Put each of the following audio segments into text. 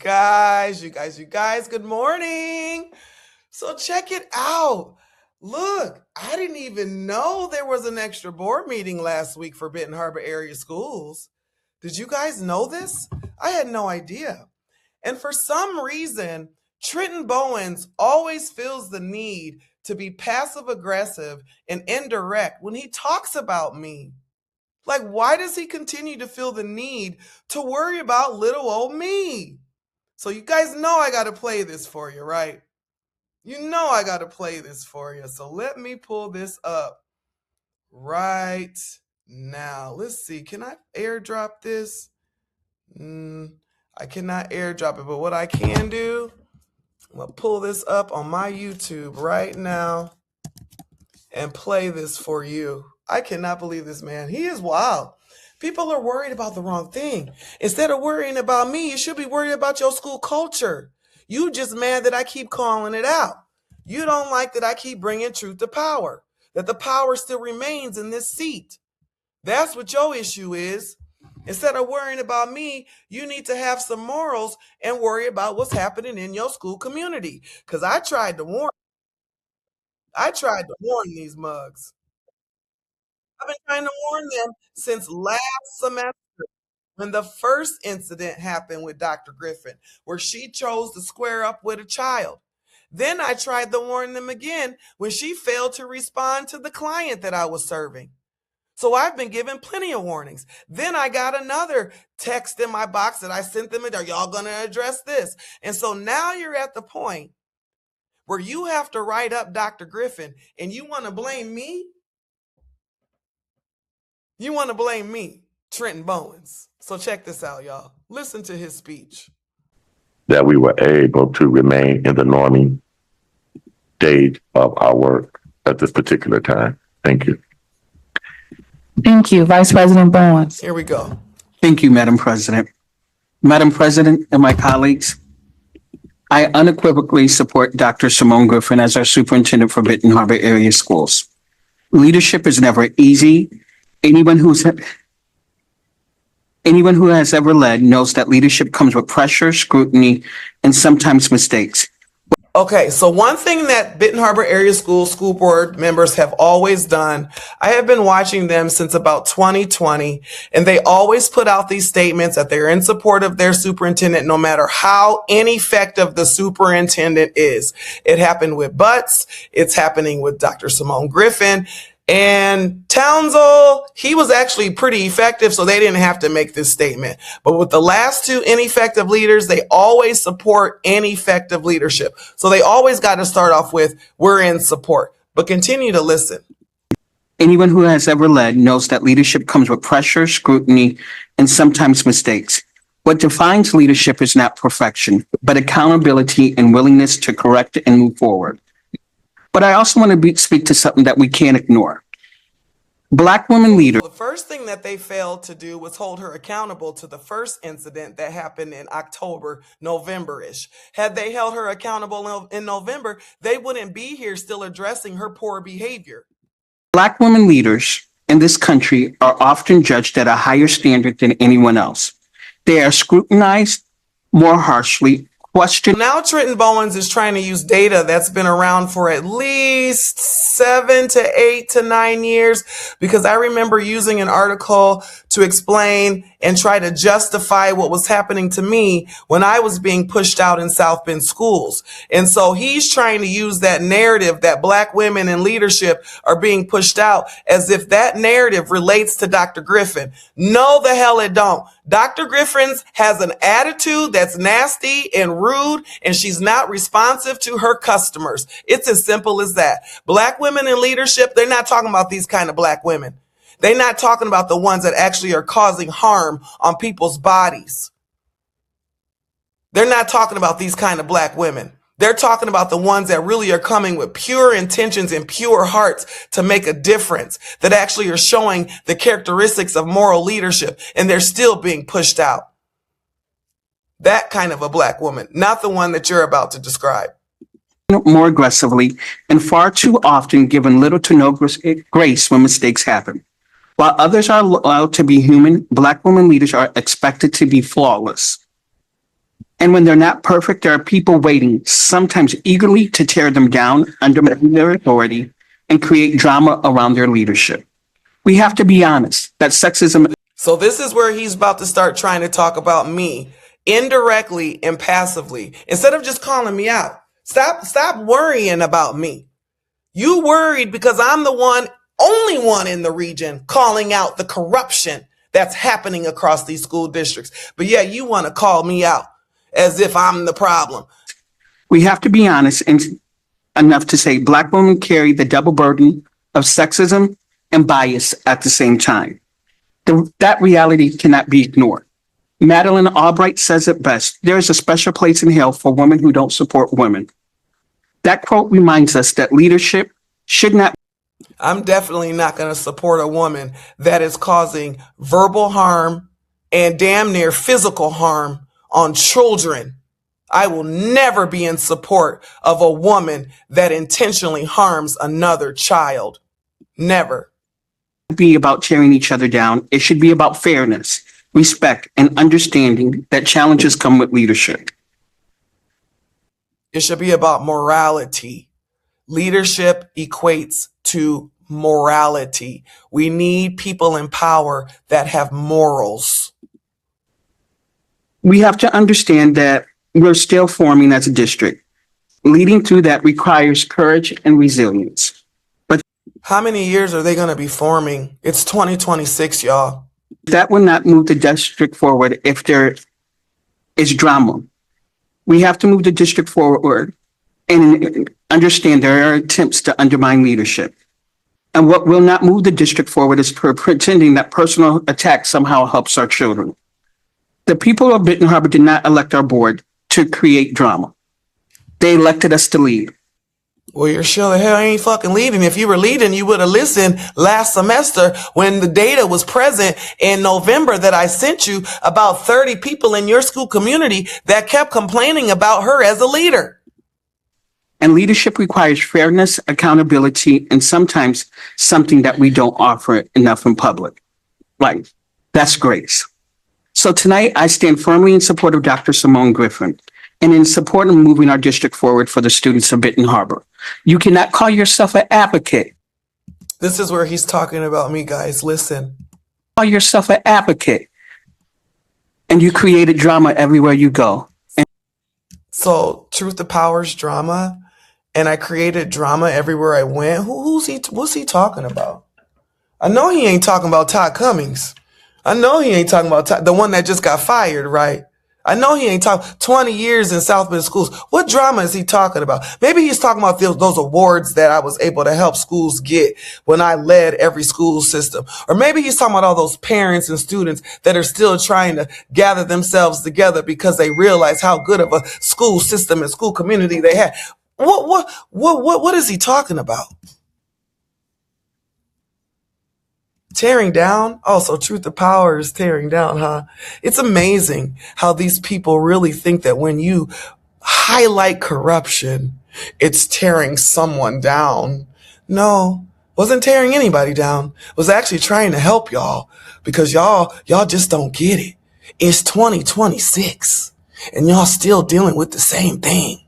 You guys, good morning. So check it out. Look, I didn't even know there was an extra board meeting last week for Benton Harbor area schools. Did you guys know this? I had no idea. And for some reason, Trenton Bowens always feels the need to be passive aggressive and indirect when he talks about me. Like, why does he continue to feel the need to worry about little old me? So you guys know I got to play this for you, right? You know I got to play this for you. So let me pull this up right now. Let's see. Can I airdrop this? I cannot airdrop it, but what I can do, I'm going to pull this up on my YouTube right now and play this for you. I cannot believe this man. He is wild. People are worried about the wrong thing. Instead of worrying about me, you should be worried about your school culture. You just mad that I keep calling it out. You don't like that I keep bringing truth to power, that the power still remains in this seat. That's what your issue is. Instead of worrying about me, you need to have some morals and worry about what's happening in your school community. Because I tried to warn these mugs. I've been trying to warn them since last semester when the first incident happened with Dr. Griffin, where she chose to square up with a child. Then I tried to warn them again when she failed to respond to the client that I was serving. So I've been given plenty of warnings. Then I got another text in my box that I sent them. Are y'all going to address this? And so now you're at the point where you have to write up Dr. Griffin and you want to blame me? You want to blame me, Trenton Bowens. So check this out, y'all. Listen to his speech. That we were able to remain in the norming stage of our work at this particular time. Thank you. Thank you, Vice President Bowens. Here we go. Thank you, Madam President. Madam President and my colleagues, I unequivocally support Dr. Simone Griffin as our superintendent for Benton Harbor area schools. Leadership is never easy. Anyone who has ever led knows that leadership comes with pressure, scrutiny, and sometimes mistakes. Okay, so one thing that Benton Harbor Area School Board members have always done, I have been watching them since about 2020, and they always put out these statements that they're in support of their superintendent no matter how ineffective the superintendent is. It happened with Butts, it's happening with Dr. Simone Griffin, and Townsend, he was actually pretty effective, so they didn't have to make this statement. But with the last two ineffective leaders, they always support ineffective leadership. So they always got to start off with, we're in support. But continue to listen. Anyone who has ever led knows that leadership comes with pressure, scrutiny, and sometimes mistakes. What defines leadership is not perfection, but accountability and willingness to correct and move forward. But I also want to speak to something that we can't ignore. Black women leaders. The first thing that they failed to do was hold her accountable to the first incident that happened in October, November-ish. Had they held her accountable in November, they wouldn't be here still addressing her poor behavior. Black women leaders in this country are often judged at a higher standard than anyone else. They are scrutinized more harshly. Now Trenton Bowens is trying to use data that's been around for at least 7 to 8 to 9 years, because I remember using an article to explain and try to justify what was happening to me when I was being pushed out in South Bend schools. And so he's trying to use that narrative that Black women in leadership are being pushed out as if that narrative relates to Dr. Griffin. No, the hell it don't. Dr. Griffin has an attitude that's nasty and rude, and she's not responsive to her customers. It's as simple as that. Black women in leadership, they're not talking about these kind of Black women. They're not talking about the ones that actually are causing harm on people's bodies. They're not talking about these kind of Black women. They're talking about the ones that really are coming with pure intentions and pure hearts to make a difference, that actually are showing the characteristics of moral leadership, and they're still being pushed out. That kind of a Black woman, not the one that you're about to describe. More aggressively and far too often given little to no grace when mistakes happen. While others are allowed to be human, Black women leaders are expected to be flawless. And when they're not perfect, there are people waiting, sometimes eagerly, to tear them down, undermine their authority, and create drama around their leadership. We have to be honest that sexism. So this is where he's about to start trying to talk about me indirectly and passively instead of just calling me out. Stop worrying about me. You worried because I'm the only one in the region calling out the corruption that's happening across these school districts. But yeah, you want to call me out as if I'm the problem. We have to be honest and enough to say Black women carry the double burden of sexism and bias at the same time. That reality cannot be ignored. Madeleine Albright says it best: there is a special place in hell for women who don't support women. That quote reminds us that leadership should not. I'm definitely not going to support a woman that is causing verbal harm and damn near physical harm on children. I will never be in support of a woman that intentionally harms another child. Never. Be about tearing each other down. It should be about fairness, respect, and understanding that challenges come with leadership. It should be about morality. Leadership equates to morality. We need people in power that have morals. We have to understand that we're still forming as a district. Leading through that requires courage and resilience. How many years are they going to be forming? It's 2026, y'all. That will not move the district forward if there is drama. We have to move the district forward and understand there are attempts to undermine leadership. And what will not move the district forward is pretending that personal attack somehow helps our children. The people of Benton Harbor did not elect our board to create drama. They elected us to lead. Well, you're sure the hell ain't fucking leading. If you were leading, you would have listened last semester when the data was present in November that I sent you about 30 people in your school community that kept complaining about her as a leader. And leadership requires fairness, accountability, and sometimes something that we don't offer enough in public. Right. That's grace. So tonight, I stand firmly in support of Dr. Simone Griffin and in support of moving our district forward for the students of Benton Harbor. You cannot call yourself an advocate. This is where he's talking about me, guys. Listen. Call yourself an advocate. And you created drama everywhere you go. So truth to power's drama, and I created drama everywhere I went. What's he talking about? I know he ain't talking about Todd Cummings. I know he ain't talking about the one that just got fired, right? I know he ain't talking 20 years in South Bend schools. What drama is he talking about? Maybe he's talking about those awards that I was able to help schools get when I led every school system. Or maybe he's talking about all those parents and students that are still trying to gather themselves together because they realize how good of a school system and school community they had. What is he talking about? Tearing down? Oh, so truth to power is tearing down, huh? It's amazing how these people really think that when you highlight corruption, it's tearing someone down. No, wasn't tearing anybody down. Was actually trying to help y'all because y'all just don't get it. It's 2026 and y'all still dealing with the same thing.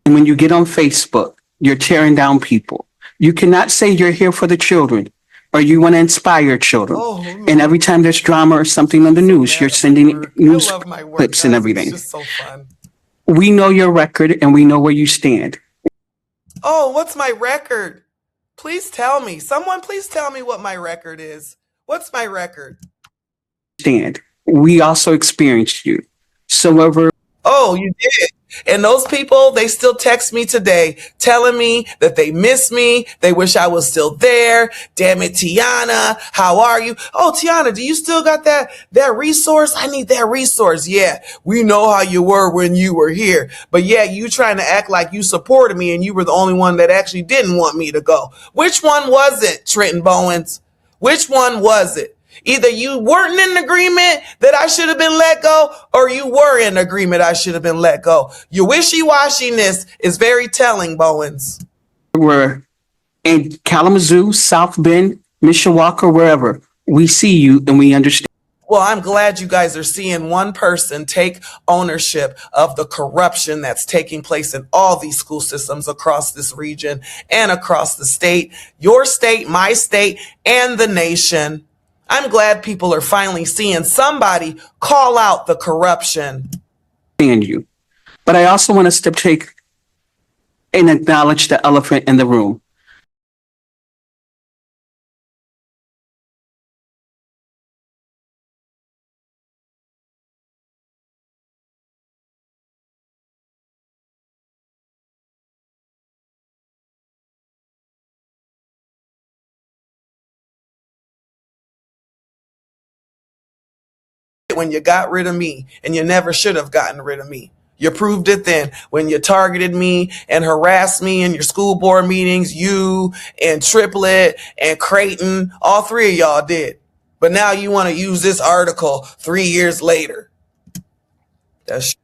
And when you get on Facebook, you're tearing down people. You cannot say you're here for the children or you want to inspire children. Oh, and every time there's drama or something on the news, you're sending news clips and everything. It's just so fun. We know your record and we know where you stand. Oh, what's my record? Please tell me. Someone please tell me what my record is. What's my record? We also experienced you. So wherever. Oh, you did. And those people, they still text me today telling me that they miss me. They wish I was still there. Damn it, Tiana, how are you? Oh, Tiana, do you still got that resource? I need that resource. Yeah, we know how you were when you were here. But yeah, you trying to act like you supported me and you were the only one that actually didn't want me to go. Which one was it, Trenton Bowens? Which one was it? Either you weren't in agreement that I should have been let go, or you were in agreement I should have been let go. Your wishy-washiness is very telling, Bowens. We're in Kalamazoo, South Bend, Mishawaka, wherever. We see you and we understand. Well, I'm glad you guys are seeing one person take ownership of the corruption that's taking place in all these school systems across this region and across the state, your state, my state, and the nation. I'm glad people are finally seeing somebody call out the corruption. And you. But I also want us to take and acknowledge the elephant in the room. When you got rid of me, and you never should have gotten rid of me. You proved it then when you targeted me and harassed me in your school board meetings. You and Triplet and Creighton, all three of y'all did. But now you want to use this article 3 years later. That's